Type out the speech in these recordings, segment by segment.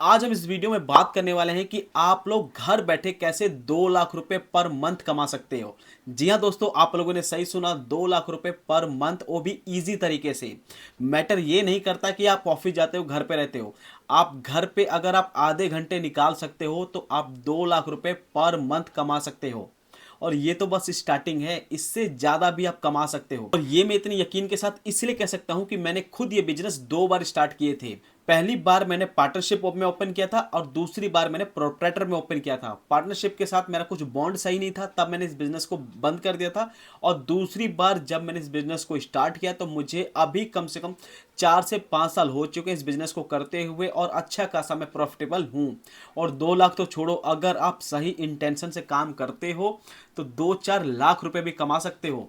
आज हम इस वीडियो में बात करने वाले हैं कि आप लोग घर बैठे कैसे 2 लाख रुपए पर मंथ कमा सकते हो। जी हाँ दोस्तों, आप लोगों ने सही सुना, 2 लाख रुपए पर मंथ, वो भी इजी तरीके से। मैटर ये नहीं करता कि आप ऑफिस जाते हो घर पे रहते हो। आप घर पे अगर आप आधे घंटे निकाल सकते हो तो आप 2 लाख रुपए पर मंथ कमा सकते हो। और ये तो बस स्टार्टिंग है, इससे ज्यादा भी आप कमा सकते हो। और ये मैं इतने यकीन के साथ इसलिए कह सकता हूं कि मैंने खुद ये बिजनेस 2 बार स्टार्ट किए थे। पहली बार मैंने पार्टनरशिप में ओपन किया था और दूसरी बार मैंने प्रोप्राइटर में ओपन किया था। पार्टनरशिप के साथ मेरा कुछ बॉन्ड सही नहीं था, तब मैंने इस बिजनेस को बंद कर दिया था। और दूसरी बार जब मैंने इस बिजनेस को स्टार्ट किया तो मुझे अभी कम से कम 4 से 5 साल हो चुके हैं इस बिजनेस को करते हुए, और अच्छा खासा मैं प्रॉफिटेबल हूँ। और 2 लाख तो छोड़ो, अगर आप सही इंटेंशन से काम करते हो तो 2-4 लाख रुपए भी कमा सकते हो।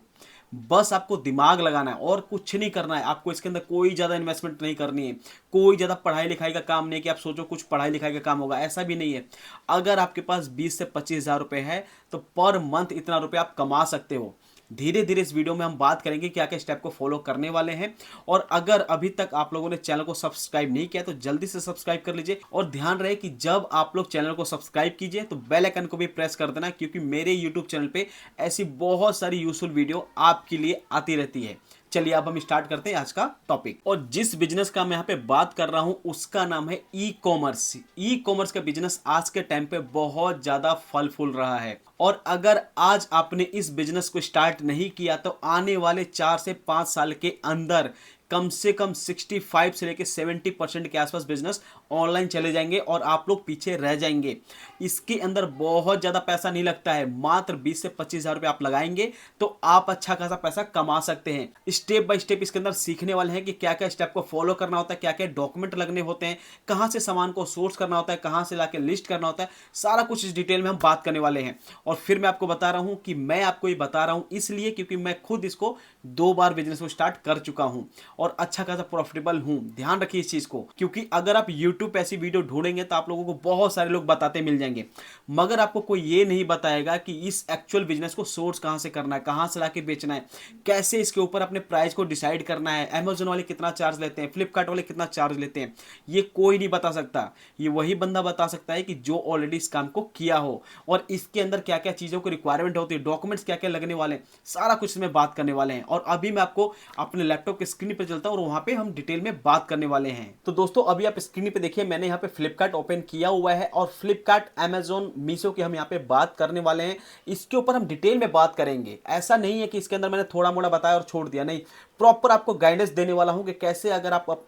बस आपको दिमाग लगाना है और कुछ नहीं करना है। आपको इसके अंदर कोई ज़्यादा इन्वेस्टमेंट नहीं करनी है, कोई ज़्यादा पढ़ाई लिखाई का काम नहीं है कि आप सोचो कुछ पढ़ाई लिखाई का काम होगा, ऐसा भी नहीं है। अगर आपके पास 20 से 25 हज़ार रुपये है तो पर मंथ इतना रुपये आप कमा सकते हो। धीरे धीरे इस वीडियो में हम बात करेंगे क्या क्या स्टेप को फॉलो करने वाले हैं। और अगर अभी तक आप लोगों ने चैनल को सब्सक्राइब नहीं किया तो जल्दी से सब्सक्राइब कर लीजिए। और ध्यान रहे कि जब आप लोग चैनल को सब्सक्राइब कीजिए तो बेल आइकन को भी प्रेस कर देना, क्योंकि मेरे यूट्यूब चैनल पे ऐसी बहुत सारी यूजफुल वीडियो आपके लिए आती रहती है। चलिए अब हम स्टार्ट करते हैं आज का टॉपिक। और जिस बिजनेस का मैं यहाँ पे बात कर रहा हूँ उसका नाम है ई कॉमर्स। ई कॉमर्स का बिजनेस आज के टाइम पे बहुत ज्यादा फल फूल रहा है। और अगर आज आपने इस बिजनेस को स्टार्ट नहीं किया तो आने वाले 4 से 5 साल के अंदर कम से कम 65 से लेकर 70% के आसपास बिजनेस ऑनलाइन चले जाएंगे और आप लोग पीछे रह जाएंगे। इसके अंदर बहुत ज़्यादा पैसा नहीं लगता है, मात्र 20 से 25 हज़ार रुपये आप लगाएंगे तो आप अच्छा खासा पैसा कमा सकते हैं। स्टेप बाय स्टेप इसके अंदर सीखने वाले हैं कि क्या क्या स्टेप को फॉलो करना होता है, क्या क्या डॉक्यूमेंट लगने होते हैं, कहाँ से सामान को सोर्स करना होता है, कहाँ से लाके लिस्ट करना होता है, सारा कुछ इस डिटेल में हम बात करने वाले हैं। और फिर मैं आपको बता रहा हूँ कि मैं आपको ये बता रहा हूँ इसलिए क्योंकि मैं खुद इसको 2 बार बिजनेस को स्टार्ट कर चुका हूँ और अच्छा खासा प्रॉफिटेबल हूँ। ध्यान रखिए इस चीज को, क्योंकि अगर आप YouTube पे ऐसी वीडियो ढूंढेंगे तो आप लोगों को बहुत सारे लोग बताते मिल जाएंगे, मगर आपको कोई ये नहीं बताएगा कि इस एक्चुअल बिजनेस को सोर्स कहाँ से करना है, कहाँ से लाके बेचना है, कैसे इसके ऊपर अपने प्राइस को डिसाइड करना है, अमेजोन वाले कितना चार्ज लेते हैं, फ्लिपकार्ट वाले कितना चार्ज लेते हैं, ये कोई नहीं बता सकता। ये वही बंदा बता सकता है कि जो ऑलरेडी इस काम को किया हो, और इसके अंदर क्या क्या चीजों की रिक्वायरमेंट होती है, डॉक्यूमेंट्स क्या क्या लगने वाले हैं, सारा कुछ इसमें बात करने वाले हैं। और अभी मैं आपको अपने लैपटॉप की स्क्रीन पर चलता हूँ और वहां पे हम डिटेल में बात करने वाले हैं। तो दोस्तों अभी आप स्क्रीन पे देखिए, मैंने यहाँ पे फ्लिपकार्ट ओपन किया हुआ है और फ्लिपकार्ट, अमेजोन, मीशो की हम यहाँ पे बात करने वाले हैं। इसके ऊपर हम डिटेल में बात करेंगे। ऐसा नहीं है कि इसके अंदर मैंने थोड़ा मोड़ा बताया और छोड़ दिया, नहीं, प्रॉपर आपको गाइडेंस देने वाला हूं कि कैसे, अगर आप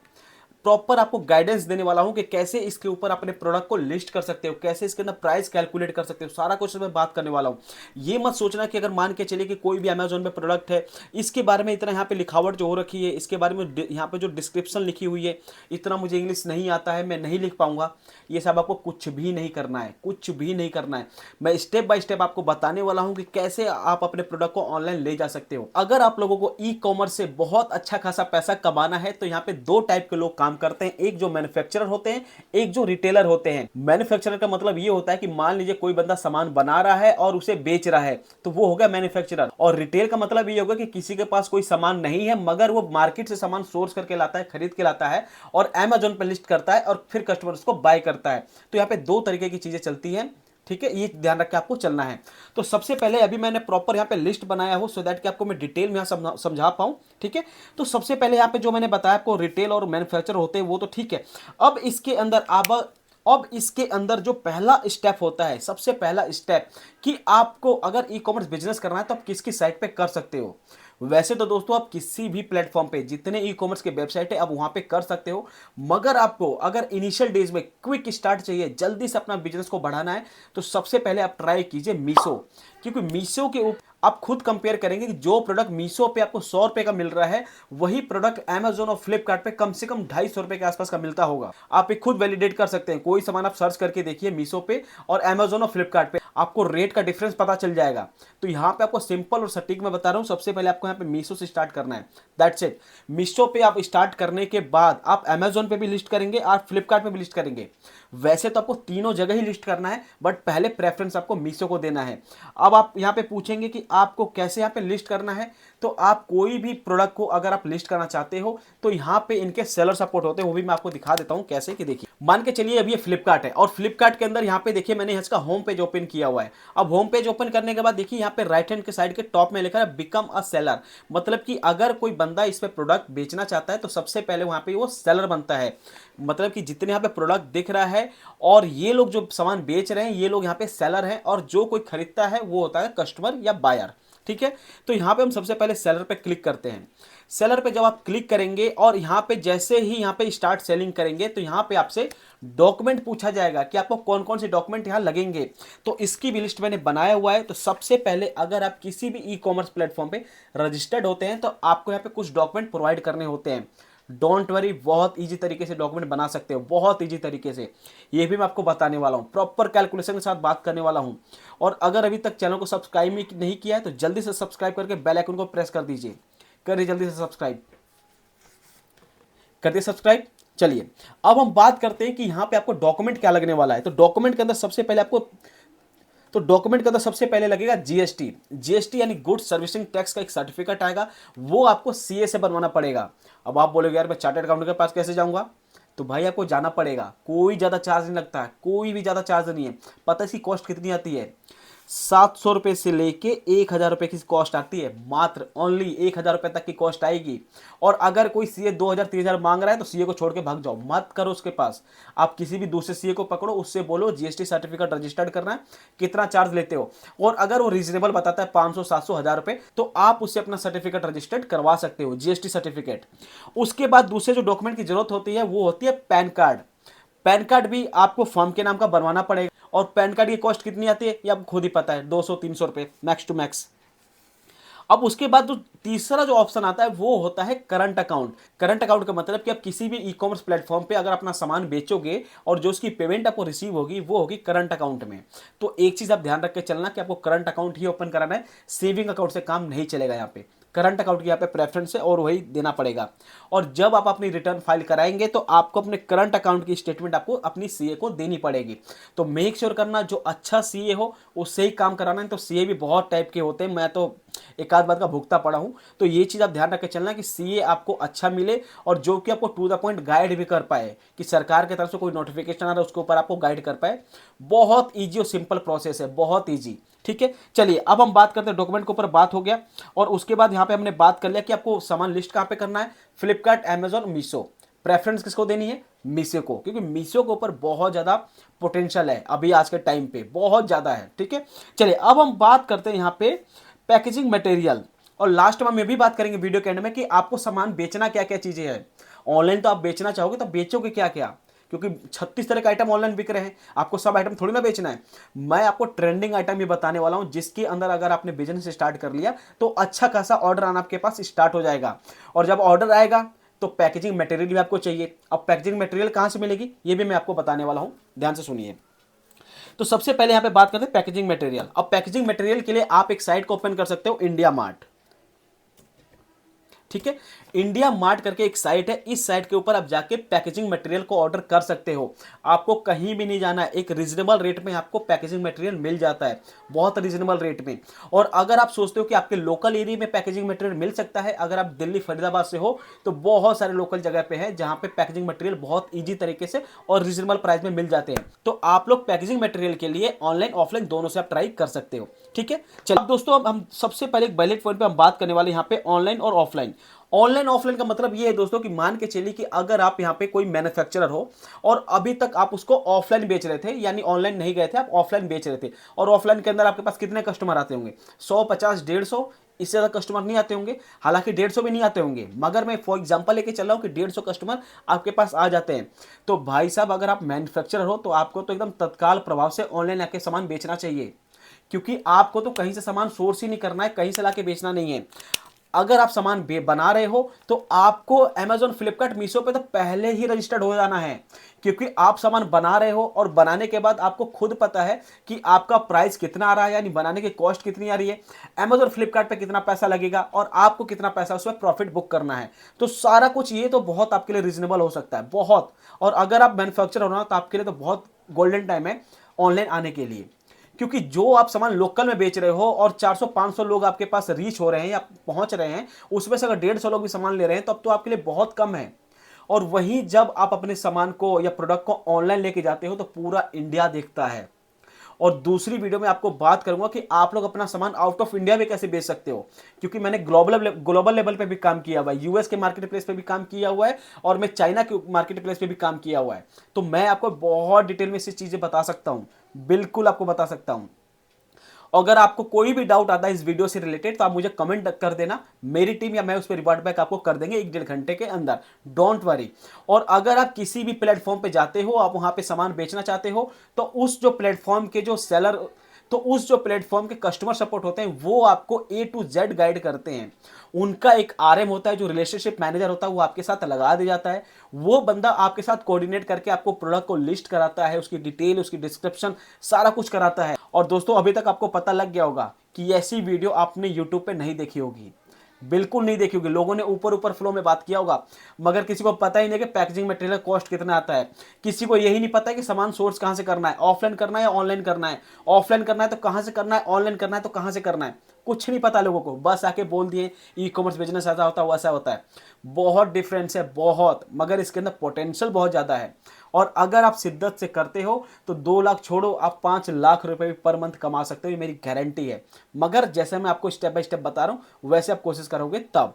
प्रॉपर आपको गाइडेंस देने वाला हूं कि कैसे इसके ऊपर अपने प्रोडक्ट को लिस्ट कर सकते हो, कैसे इसके अंदर प्राइस कैलकुलेट कर सकते हो, सारा कुछ मैं बात करने वाला हूं। ये मत सोचना कि अगर मान के चलिए कि कोई भी अमेजोन पे प्रोडक्ट है, इसके बारे में इतना यहाँ पे लिखावट जो हो रखी है, इसके बारे में यहाँ पे जो डिस्क्रिप्शन लिखी हुई है, इतना मुझे इंग्लिश नहीं आता है, मैं नहीं लिख पाऊंगा, ये सब आपको कुछ भी नहीं करना है, कुछ भी नहीं करना है। मैं स्टेप बाय स्टेप आपको बताने वाला हूं कि कैसे आप अपने प्रोडक्ट को ऑनलाइन ले जा सकते हो। अगर आप लोगों को ई कॉमर्स से बहुत अच्छा खासा पैसा कमाना है तो यहाँ पे 2 टाइप के लोग काम करते हैं, एक जो मैन्युफैक्चरर होते हैं, एक जो रिटेलर होते हैं। मैन्युफैक्चरर का मतलब ये होता है कि मान लीजिए कोई बंदा सामान बना रहा है और उसे बेच रहा है, तो वो हो गया मैन्युफैक्चरर। और रिटेल का मतलब ये होगा कि किसी के पास कोई सामान नहीं है मगर वो मार्केट से सामान सोर्स करके लाता है, खरीद के लाता है और अमेजोन पर लिस्ट करता है और फिर कस्टमर उसको बाय करता है। तो यहाँ पे 2 तरीके की चीजें चलती हैं, ठीक है, ये ध्यान रख के आपको चलना है। तो सबसे पहले अभी मैंने प्रॉपर यहाँ पे लिस्ट बनाया हो सो दैट कि आपको मैं डिटेल में यहाँ समझा पाऊँ, ठीक है। तो सबसे पहले यहाँ पे जो मैंने बताया आपको रिटेल और मैन्युफैक्चर होते हैं वो तो ठीक है। अब इसके अंदर जो पहला स्टेप होता है, सबसे पहला स्टेप, कि आपको अगर ई कॉमर्स बिजनेस करना है तो आप किसकी साइट पे कर सकते हो। वैसे तो दोस्तों आप किसी भी प्लेटफॉर्म पे, जितने ई कॉमर्स के वेबसाइट है आप वहां पे कर सकते हो, मगर आपको अगर इनिशियल डेज में क्विक स्टार्ट चाहिए, जल्दी से अपना बिजनेस को बढ़ाना है, तो सबसे पहले आप ट्राई कीजिए मीशो। क्योंकि मीशो के ऊपर आप खुद कंपेयर करेंगे कि जो प्रोडक्ट मीशो पे आपको 100 रुपए का मिल रहा है, वही प्रोडक्ट अमेजोन और फ्लिपकार्ट पे कम से कम 250 रुपए के आसपास का मिलता होगा। आप एक खुद वैलिडेट कर सकते हैं, कोई सामान आप सर्च करके देखिए मीशो पे और अमेजोन और फ्लिपकार्ट पे, आपको रेट का डिफरेंस पता चल जाएगा। तो यहाँ पे आपको सिंपल और सटीक मैं बता रहा हूँ, सबसे पहले आपको यहाँ पे मीशो से स्टार्ट करना है, दैट्स इट। मीशो पे आप स्टार्ट करने के बाद आप अमेजोन पे भी लिस्ट करेंगे और फ्लिपकार्ट पे भी लिस्ट करेंगे। वैसे तो आपको तीनों जगह ही लिस्ट करना है, बट पहले प्रेफरेंस आपको मीशो को देना है। अब आप यहाँ पे पूछेंगे कि आपको कैसे यहाँ पे लिस्ट करना है, तो आप कोई भी प्रोडक्ट को अगर आप लिस्ट करना चाहते हो तो यहाँ पे इनके सेलर सपोर्ट होते हैं, वो भी मैं आपको दिखा देता हूँ कैसे। कि देखिए मान के चलिए अभी ये फ्लिपकार्ट है और फ्लिपकार्ट के अंदर यहाँ पे देखिए मैंने इसका होम पेज ओपन किया हुआ है। अब होम पेज ओपन करने के बाद देखिए यहाँ पे राइट हैंड के साइड के टॉप में लिखा है बिकम अ सेलर, मतलब कि अगर कोई बंदा इस पे प्रोडक्ट बेचना चाहता है तो सबसे पहले वहां पे वो सेलर बनता है। मतलब कि जितने यहाँ पे प्रोडक्ट दिख रहा है और ये लोग जो सामान बेच रहे हैं ये लोग यहाँ पे सेलर हैं, और जो कोई खरीदता है वो होता है कस्टमर या बायर। ठीक है, तो यहाँ पे हम सबसे पहले सेलर पे क्लिक करते हैं। सेलर पे जब आप क्लिक करेंगे और यहाँ पे जैसे ही यहाँ पे स्टार्ट सेलिंग करेंगे तो यहाँ पे आपसे डॉक्यूमेंट पूछा जाएगा कि आपको कौन कौन से डॉक्यूमेंट यहाँ लगेंगे। तो इसकी भी लिस्ट मैंने बनाया हुआ है। तो सबसे पहले अगर आप किसी भी ई कॉमर्स प्लेटफॉर्म पे रजिस्टर्ड होते हैं तो आपको यहाँ पे कुछ डॉक्यूमेंट प्रोवाइड करने होते हैं। डोंट वरी, बहुत इजी तरीके से डॉक्यूमेंट बना सकते हो, बहुत इजी तरीके से। ये भी मैं आपको बताने वाला हूँ, प्रॉपर कैलकुलेशन के साथ बात करने वाला हूँ। और अगर अभी तक चैनल को सब्सक्राइब नहीं किया है तो जल्दी से सब्सक्राइब करके बेल आइकन को प्रेस कर दीजिए। करिए जल्दी से सब्सक्राइब, कर दिए सब्सक्राइब। चलिए अब हम बात करते हैं कि यहाँ पे आपको डॉक्यूमेंट क्या लगने वाला है। तो डॉक्यूमेंट के अंदर सबसे पहले लगेगा जीएसटी। जीएसटी यानी गुड सर्विसिंग टैक्स का एक सर्टिफिकेट आएगा, वो आपको सीए से बनवाना पड़ेगा। अब आप बोलोगे यार मैं चार्टर्ड अकाउंटेंट के पास कैसे जाऊंगा? तो भाई आपको जाना पड़ेगा, कोई ज़्यादा चार्ज नहीं लगता है, कोई भी ज़्यादा चार्ज नहीं है। पता है इसकी कॉस्ट कितनी आती है? 700 रुपये से लेके 1000 रुपये की कॉस्ट आती है, मात्र ओनली 1000 रुपये तक की कॉस्ट आएगी। और अगर कोई सीए 2000 3000 मांग रहा है तो सीए को छोड़ के भाग जाओ, मत करो उसके पास। आप किसी भी दूसरे सीए को पकड़ो, उससे बोलो जीएसटी सर्टिफिकेट रजिस्टर्ड करना है, कितना चार्ज लेते हो। और अगर वो रीजनेबल बताता है 500 700 1000 रुपये तो आप उससे अपना सर्टिफिकेट रजिस्टर्ड करवा सकते हो, जीएसटी सर्टिफिकेट। उसके बाद दूसरे जो डॉक्यूमेंट की जरूरत होती है वो होती है पैन कार्ड। पैन कार्ड भी आपको फर्म के नाम का बनवाना पड़ेगा। और पैन कार्ड की कॉस्ट कितनी आती है ये आपको खुद ही पता है, 200-300 रुपये मैक्स टू मैक्स। अब उसके बाद जो तीसरा जो ऑप्शन आता है वो होता है करंट अकाउंट। करंट अकाउंट का मतलब कि आप किसी भी ई कॉमर्स प्लेटफॉर्म पे अगर अपना सामान बेचोगे और जो उसकी पेमेंट आपको रिसीव होगी वो होगी करंट अकाउंट में। तो एक चीज आप ध्यान रख के चलना कि आपको करंट अकाउंट ही ओपन कराना है, सेविंग अकाउंट से काम नहीं चलेगा। यहाँ पे करंट अकाउंट की यहाँ पे प्रेफरेंस है और वही देना पड़ेगा। और जब आप अपनी रिटर्न फाइल कराएंगे तो आपको अपने करंट अकाउंट की स्टेटमेंट आपको अपनी सीए को देनी पड़ेगी। तो मेक श्योर करना जो अच्छा सीए हो उससे ही काम कराना है। तो सीए भी बहुत टाइप के होते हैं, मैं तो एक आध बात का भुगता पड़ा हूं। तो ये चीज आप ध्यान रख के चलना कि सीए आपको अच्छा मिले और जो कि आपको टू द पॉइंट गाइड भी कर पाए, कि सरकार की तरफ से कोई नोटिफिकेशन आ रहा है उसके ऊपर आपको गाइड कर पाए। बहुत ईजी और सिंपल प्रोसेस है, बहुत ईजी। ठीक है, चलिए अब हम बात करते हैं डॉक्यूमेंट के ऊपर बात हो गया। और उसके बाद यहाँ पे हमने बात कर लिया कि आपको सामान लिस्ट कहाँ पे करना है, फ्लिपकार्ट, अमेजॉन, मीशो। प्रेफरेंस किसको देनी है? मीशो को, क्योंकि मीशो के ऊपर बहुत ज़्यादा पोटेंशियल है अभी आज के टाइम पे, बहुत ज़्यादा है। ठीक है, चलिए अब हम बात करते हैं यहाँ पे पैकेजिंग मटेरियल। और लास्ट में हम ये भी बात करेंगे वीडियो के एंड में कि आपको सामान बेचना क्या क्या चीज़ें हैं। ऑनलाइन तो आप बेचना चाहोगे तो बेचोगे क्या क्या, क्योंकि 36 तरह के आइटम ऑनलाइन बिक रहे हैं, आपको सब आइटम थोड़ी ना बेचना है। मैं आपको ट्रेंडिंग आइटम भी बताने वाला हूं जिसके अंदर अगर आपने बिजनेस स्टार्ट कर लिया तो अच्छा खासा ऑर्डर आना आपके पास स्टार्ट हो जाएगा। और जब ऑर्डर आएगा तो पैकेजिंग मटेरियल भी आपको चाहिए। अब पैकेजिंग मटेरियल कहां से मिलेगी ये भी मैं आपको बताने वाला हूं, ध्यान से सुनिए। तो सबसे पहले यहां पे बात करते हैं पैकेजिंग मटेरियल। अब पैकेजिंग मटेरियल के लिए आप एक साइट को ओपन कर सकते हो, इंडिया मार्ट। ठीक है, इंडिया मार्ट करके एक साइट है, इस साइट के ऊपर आप जाके पैकेजिंग मटेरियल को ऑर्डर कर सकते हो। आपको कहीं भी नहीं जाना है, एक रीजनेबल रेट में आपको पैकेजिंग मटेरियल मिल जाता है, बहुत रीजनेबल रेट में। और अगर आप सोचते हो कि आपके लोकल एरिया में पैकेजिंग मटेरियल मिल सकता है, अगर आप दिल्ली फरीदाबाद से हो तो बहुत सारे लोकल जगह पे है जहां पे पैकेजिंग मटेरियल बहुत ईजी तरीके से और रीजनेबल प्राइस में मिल जाते हैं। तो आप लोग पैकेजिंग मटेरियल के लिए ऑनलाइन ऑफलाइन दोनों से आप ट्राई कर सकते हो। ठीक है, चलो अब दोस्तों अब हम सबसे पहले एक वैलिड पॉइंट पे हम बात करने वाले यहाँ पे ऑनलाइन और ऑफलाइन। ऑनलाइन ऑफलाइन का मतलब ये है दोस्तों कि मान के चलिए कि अगर आप यहाँ पे कोई मैन्युफैक्चरर हो और अभी तक आप उसको ऑफलाइन बेच रहे थे, यानी ऑनलाइन नहीं गए थे, आप ऑफलाइन बेच रहे थे, और ऑफलाइन के अंदर आपके पास कितने कस्टमर आते होंगे? 100 50 150, इससे ज़्यादा कस्टमर नहीं आते होंगे। हालांकि 150 भी नहीं आते होंगे, मगर मैं फॉर एग्जांपल लेके चल रहा हूँ कि 150 कस्टमर आपके पास आ जाते हैं। तो भाई साहब अगर आप मैन्युफैक्चरर हो तो आपको तो एकदम तत्काल प्रभाव से ऑनलाइन आके सामान बेचना चाहिए, क्योंकि आपको तो कहीं से सामान सोर्स ही नहीं करना है, कहीं से लाके बेचना नहीं है। अगर आप सामान बना रहे हो तो आपको अमेजॉन, फ्लिपकार्ट, मीशो पे तो पहले ही रजिस्टर्ड हो जाना है, क्योंकि आप सामान बना रहे हो और बनाने के बाद आपको खुद पता है कि आपका प्राइस कितना आ रहा है, यानी बनाने की कॉस्ट कितनी आ रही है, अमेजॉन फ्लिपकार्ट पे कितना पैसा लगेगा और आपको कितना पैसा उसमें प्रॉफिट बुक करना है। तो सारा कुछ ये तो बहुत आपके लिए रीजनेबल हो सकता है, बहुत। और अगर आप मैन्युफैक्चरर हो ना तो आपके लिए तो बहुत गोल्डन टाइम है ऑनलाइन आने के लिए, क्योंकि जो आप सामान लोकल में बेच रहे हो और 400-500 लोग आपके पास रीच हो रहे हैं या पहुंच रहे हैं, उसमें से अगर 150 लोग भी सामान ले रहे हैं, तो अब तो आपके लिए बहुत कम है। और वहीं जब आप अपने सामान को या प्रोडक्ट को ऑनलाइन लेके जाते हो तो पूरा इंडिया देखता है। और दूसरी वीडियो में आपको बात करूंगा कि आप लोग अपना सामान आउट ऑफ इंडिया भी कैसे बेच सकते हो, क्योंकि मैंने ग्लोबल लेवल पे भी काम किया हुआ है, यूएस के मार्केट प्लेस पे भी काम किया हुआ है और मैं चाइना के मार्केट प्लेस पे भी काम किया हुआ है। तो मैं आपको बहुत डिटेल में इस चीजें बता सकता हूं, बिल्कुल आपको बता सकता हूं। अगर आपको कोई भी डाउट आता है इस वीडियो से रिलेटेड तो आप मुझे कमेंट कर देना, मेरी टीम या मैं उस पर रिवर्ट बैक आपको कर देंगे 1-1.5 घंटे के अंदर, डोंट वरी। और अगर आप किसी भी प्लेटफॉर्म पे जाते हो, आप वहां पे सामान बेचना चाहते हो, तो उस जो प्लेटफॉर्म के जो सेलर, तो उस जो प्लेटफॉर्म के कस्टमर सपोर्ट होते हैं वो आपको A to Z गाइड करते हैं। उनका एक RM होता है, जो रिलेशनशिप मैनेजर होता है, वो आपके साथ लगा दिया जाता है। वो बंदा आपके साथ कोऑर्डिनेट करके आपको प्रोडक्ट को लिस्ट कराता है, उसकी डिटेल, उसकी डिस्क्रिप्शन, सारा कुछ कराता है। और दोस्तों अभी तक आपको पता लग गया होगा कि ऐसी वीडियो आपने यूट्यूब पे नहीं देखी होगी, बिल्कुल नहीं देखी होगी। लोगों ने ऊपर ऊपर फ्लो में बात किया होगा, मगर किसी को पता ही नहीं कि पैकेजिंग मटेरियल कॉस्ट कितना आता है। किसी को यही नहीं पता है कि सामान सोर्स कहां से करना है, ऑफलाइन करना है या ऑनलाइन करना है, ऑफलाइन करना है तो कहां से करना है, ऑनलाइन करना है तो कहां से करना है, कुछ नहीं पता लोगों को। बस आके बोल दिए ई कॉमर्स बिजनेस ऐसा होता है वैसा होता है। बहुत डिफरेंस है, बहुत, मगर इसके अंदर पोटेंशियल बहुत ज़्यादा है। और अगर आप शिद्दत से करते हो तो 2 लाख छोड़ो, आप 5 लाख रुपए भी पर मंथ कमा सकते हो, ये मेरी गारंटी है। मगर जैसे मैं आपको स्टेप बाय स्टेप बता रहा हूं वैसे आप कोशिश करोगे तब।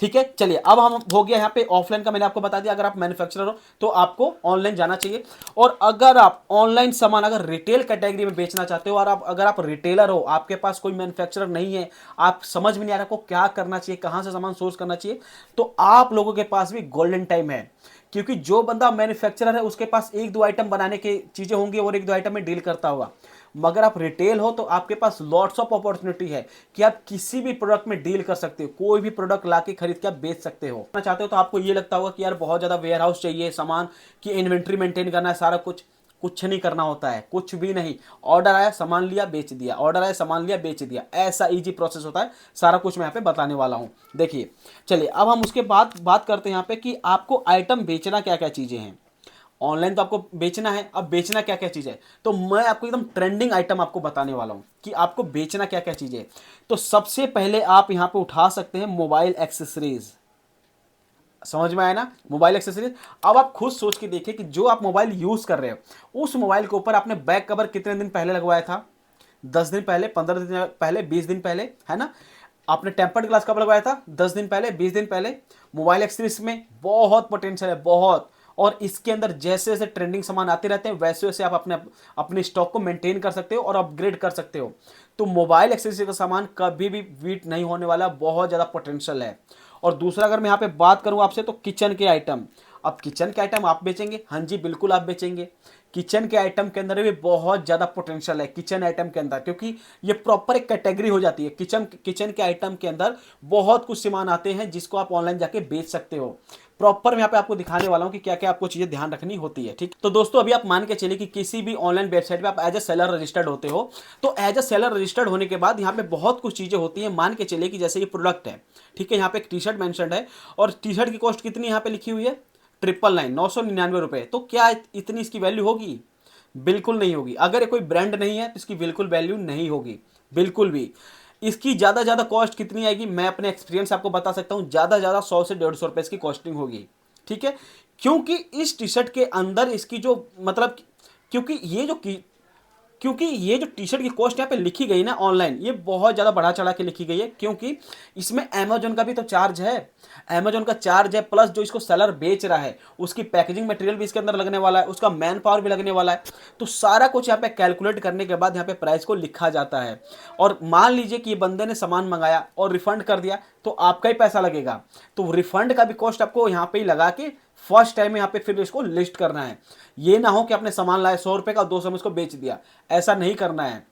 ठीक है, चलिए अब हम हो गया यहाँ पे ऑफलाइन का, मैंने आपको बता दिया। अगर आप मैन्युफैक्चरर हो तो आपको ऑनलाइन जाना चाहिए। और अगर आप ऑनलाइन सामान अगर रिटेल कैटेगरी में बेचना चाहते हो और अगर आप रिटेलर हो, आपके पास कोई मैन्युफैक्चरर नहीं है, आप समझ में नहीं आ रहा आपको क्या करना चाहिए, कहां से सामान सोर्स करना चाहिए, तो आप लोगों के पास भी गोल्डन टाइम है। क्योंकि जो बंदा मैन्युफैक्चरर है उसके पास 1-2 आइटम बनाने की चीजें होंगी और 1-2 आइटम में डील करता होगा। मगर आप रिटेल हो तो आपके पास लॉट्स ऑफ अपॉर्चुनिटी है कि आप किसी भी प्रोडक्ट में डील कर सकते हो, कोई भी प्रोडक्ट लाके खरीद के आप बेच सकते हो। करना चाहते हो तो आपको ये लगता होगा कि यार बहुत ज्यादा वेयर हाउस चाहिए, सामान की इन्वेंट्री मेंटेन करना है, सारा कुछ। कुछ नहीं करना होता है, कुछ भी नहीं। ऑर्डर आया सामान लिया बेच दिया, ऑर्डर आया सामान लिया बेच दिया, ऐसा इजी प्रोसेस होता है। सारा कुछ मैं यहाँ पे बताने वाला हूँ। देखिए चलिए अब हम उसके बाद बात करते हैं यहाँ पे कि आपको आइटम बेचना क्या क्या चीजें हैं। ऑनलाइन तो आपको बेचना है, अब बेचना क्या क्या चीज है, तो मैं आपको एकदम ट्रेंडिंग आइटम आपको बताने वाला हूं कि आपको बेचना क्या क्या चीज है। तो सबसे पहले आप यहां पे उठा सकते हैं मोबाइल एक्सेसरीज। समझ में आया ना, मोबाइल एक्सेसरीज। अब आप खुद सोच के देखिए कि जो आप मोबाइल यूज कर रहे हो उस मोबाइल के ऊपर आपने बैक कवर कितने दिन पहले लगवाया था? 10 दिन पहले, 15 दिन पहले, 20 दिन पहले, है ना। आपने टेम्पर्ड ग्लास कब लगवाया था? 10 दिन पहले, 20 दिन पहले। मोबाइल एक्सेसरीज में बहुत पोटेंशियल है, बहुत। और इसके अंदर जैसे जैसे ट्रेंडिंग सामान आते रहते हैं वैसे वैसे आप अपने स्टॉक को मेंटेन कर सकते हो और अपग्रेड कर सकते हो। तो मोबाइल एक्सेसरीज का सामान कभी भी वीट नहीं होने वाला, बहुत ज़्यादा पोटेंशियल है। और दूसरा अगर मैं यहाँ पे बात करूँ आपसे तो किचन के आइटम। अब किचन के आइटम आप बेचेंगे? हाँ जी बिल्कुल आप बेचेंगे। किचन के आइटम के अंदर भी बहुत ज़्यादा पोटेंशियल है किचन आइटम के अंदर, क्योंकि ये प्रॉपर एक कैटेगरी हो जाती है। किचन के आइटम के अंदर बहुत कुछ सामान आते हैं जिसको आप ऑनलाइन जाके बेच सकते हो। प्रॉपर यहाँ पे आपको दिखाने वाला हूँ कि क्या क्या आपको चीजें ध्यान रखनी होती है। ठीक, तो दोस्तों अभी आप मान के चलिए कि किसी भी ऑनलाइन वेबसाइट पे आप एज ए सेलर रजिस्टर्ड होते हो। तो एज ए सेलर रजिस्टर्ड होने के बाद यहाँ पे बहुत कुछ चीजें होती हैं। मान के चलिए कि जैसे ये प्रोडक्ट है, ठीक है, यहाँ पे एक टी शर्ट मेंशन्ड है और टी शर्ट की कॉस्ट कितनी यहाँ पे लिखी हुई है? 999, 999 रुपए। तो क्या इतनी इसकी वैल्यू होगी? बिल्कुल नहीं होगी। अगर ये कोई ब्रांड नहीं है तो इसकी बिल्कुल वैल्यू नहीं होगी, बिल्कुल भी। इसकी ज्यादा कॉस्ट कितनी आएगी? मैं अपने एक्सपीरियंस आपको बता सकता हूं, ज्यादा 100 से 150 रुपए इसकी कॉस्टिंग होगी। ठीक है, क्योंकि इस टी शर्ट के अंदर इसकी जो मतलब, क्योंकि ये जो क्योंकि ये जो टी शर्ट की कॉस्ट यहाँ पे लिखी गई ना ऑनलाइन, ये बहुत ज़्यादा बढ़ा चढ़ा के लिखी गई है, क्योंकि इसमें अमेजोन का भी तो चार्ज है। अमेजोन का चार्ज है, प्लस जो इसको सेलर बेच रहा है उसकी पैकेजिंग मटेरियल भी इसके अंदर लगने वाला है, उसका मैन पावर भी लगने वाला है। तो सारा कुछ यहाँ पे कैलकुलेट करने के बाद यहाँ पे प्राइस को लिखा जाता है। और मान लीजिए कि ये बंदे ने सामान मंगाया और रिफंड कर दिया तो आपका ही पैसा लगेगा। तो रिफंड का भी कॉस्ट आपको यहाँ पे ही लगा के फर्स्ट टाइम यहाँ पे फिर इसको लिस्ट करना है। ये ना हो कि आपने सामान लाया 100 रुपए का, 200 में इसको बेच दिया, ऐसा नहीं करना है।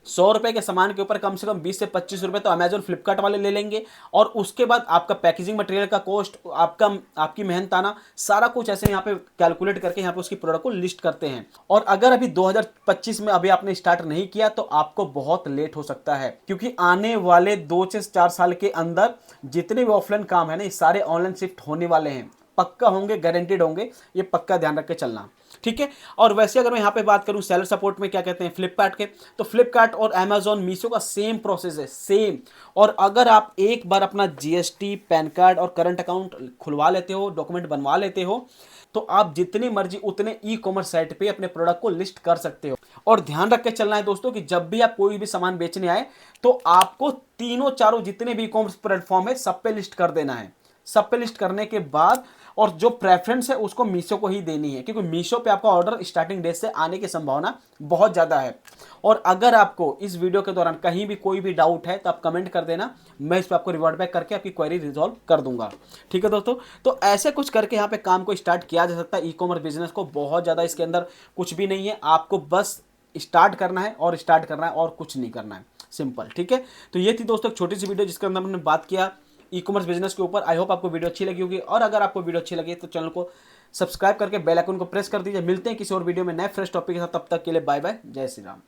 100 रुपए के सामान के ऊपर कम से कम 20 से 25 रुपए तो अमेजोन फ्लिपकार्ट वाले ले लेंगे। और उसके बाद आपका पैकेजिंग मटेरियल का कॉस्ट, आपकी मेहनताना, सारा कुछ ऐसे यहाँ पे कैलकुलेट करके यहाँ पे उसकी प्रोडक्ट को लिस्ट करते हैं। और अगर अभी 2025 में अभी आपने स्टार्ट नहीं किया तो आपको बहुत लेट हो सकता है, क्योंकि आने वाले 2 से 4 साल के अंदर जितने भी ऑफलाइन काम है ना, ये सारे ऑनलाइन शिफ्ट होने वाले हैं। पक्का होंगे, गारंटेड होंगे, ये पक्का ध्यान रख के चलना। ठीक है। और वैसे अगर मैं यहाँ पे बात करूँ सेलर सपोर्ट में क्या कहते हैं फ्लिपकार्ट के, तो फ्लिपकार्ट और अमेजॉन मीशो का सेम प्रोसेस है, सेम। और अगर आप एक बार अपना जीएसटी, पैन कार्ड और करंट अकाउंट खुलवा लेते हो, डॉक्यूमेंट बनवा लेते हो, तो आप जितनी मर्जी उतने ई कॉमर्स साइट पे अपने प्रोडक्ट को लिस्ट कर सकते हो। और ध्यान रख के चलना है दोस्तों कि जब भी आप कोई भी सामान बेचने आए तो आपको तीनों चारों जितने भी ई कॉमर्स प्लेटफॉर्म है सब पे लिस्ट कर देना है। सब पे लिस्ट करने के बाद और जो प्रेफरेंस है उसको मीशो को ही देनी है, क्योंकि मीशो पे आपका ऑर्डर स्टार्टिंग डेट से आने की संभावना बहुत ज़्यादा है। और अगर आपको इस वीडियो के दौरान कहीं भी कोई भी डाउट है तो आप कमेंट कर देना, मैं इस पर आपको रिवर्ट बैक करके आपकी क्वेरी रिजॉल्व कर दूंगा। ठीक है दोस्तों, तो ऐसे कुछ करके यहाँ पे काम को स्टार्ट किया जा सकता है ई कॉमर्स बिजनेस को। बहुत ज़्यादा इसके अंदर कुछ भी नहीं है, आपको बस स्टार्ट करना है और स्टार्ट करना है और कुछ नहीं करना है, सिंपल। ठीक है, तो ये थी दोस्तों छोटी सी वीडियो जिसके अंदर हमने बात किया ई कॉमर्स बिजनेस के ऊपर। आई होप आपको वीडियो अच्छी लगी होगी, और अगर आपको वीडियो अच्छी लगी तो चैनल को सब्सक्राइब करके बेल आइकन को प्रेस कर दीजिए। मिलते हैं किसी और वीडियो में नए फ्रेश टॉपिक के साथ, तब तक के लिए बाय बाय, जय श्री राम।